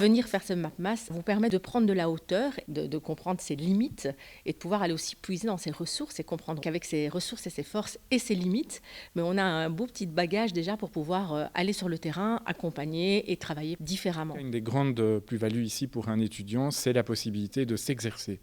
venir faire ce MapMass vous permet de prendre de la hauteur, de comprendre ses limites et de pouvoir aller aussi puiser dans ses ressources et comprendre qu'avec ses ressources et ses forces et ses limites, mais on a un beau petit bagage déjà pour pouvoir aller sur le terrain, accompagner et travailler différemment. Une des grandes plus-values ici pour un étudiant, c'est la possibilité de s'exercer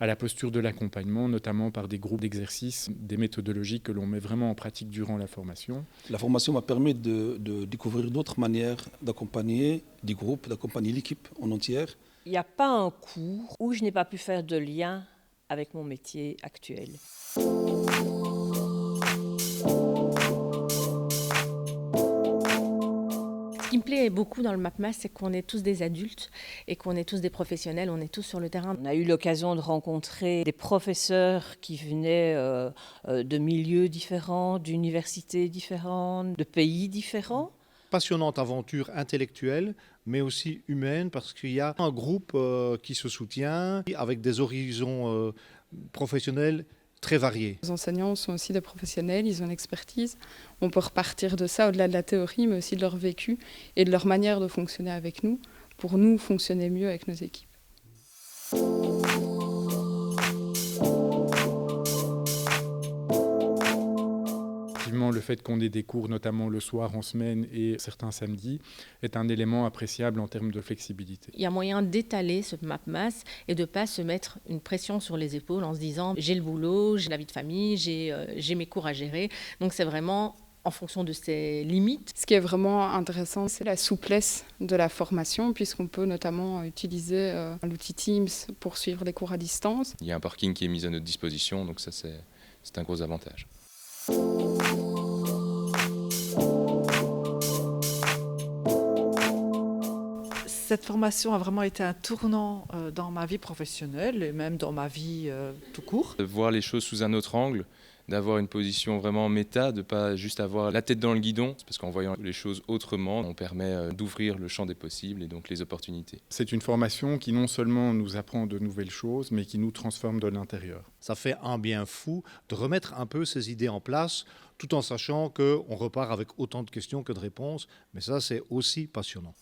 à la posture de l'accompagnement, notamment par des groupes d'exercices, des méthodologies que l'on met vraiment en pratique durant la formation. La formation m'a permis de découvrir d'autres manières d'accompagner des groupes, d'accompagner l'équipe en entière. Il n'y a pas un cours où je n'ai pas pu faire de lien avec mon métier actuel. Ce qui me plaît beaucoup dans le MapMass, c'est qu'on est tous des adultes et qu'on est tous des professionnels, on est tous sur le terrain. On a eu l'occasion de rencontrer des professeurs qui venaient de milieux différents, d'universités différentes, de pays différents. Passionnante aventure intellectuelle, mais aussi humaine, parce qu'il y a un groupe qui se soutient, avec des horizons professionnels très variés. Les enseignants sont aussi des professionnels, ils ont une expertise. On peut repartir de ça au-delà de la théorie, mais aussi de leur vécu et de leur manière de fonctionner avec nous, pour nous fonctionner mieux avec nos équipes. Le fait qu'on ait des cours, notamment le soir en semaine et certains samedis, est un élément appréciable en termes de flexibilité. Il y a moyen d'étaler ce MapMass et de ne pas se mettre une pression sur les épaules en se disant j'ai le boulot, j'ai la vie de famille, j'ai mes cours à gérer. Donc c'est vraiment en fonction de ses limites. Ce qui est vraiment intéressant, c'est la souplesse de la formation, puisqu'on peut notamment utiliser l'outil Teams pour suivre les cours à distance. Il y a un parking qui est mis à notre disposition, donc ça c'est un gros avantage. Cette formation a vraiment été un tournant dans ma vie professionnelle et même dans ma vie tout court. De voir les choses sous un autre angle, d'avoir une position vraiment méta, de ne pas juste avoir la tête dans le guidon, parce qu'en voyant les choses autrement, on permet d'ouvrir le champ des possibles et donc les opportunités. C'est une formation qui non seulement nous apprend de nouvelles choses, mais qui nous transforme de l'intérieur. Ça fait un bien fou de remettre un peu ces idées en place, tout en sachant qu'on repart avec autant de questions que de réponses, mais ça c'est aussi passionnant.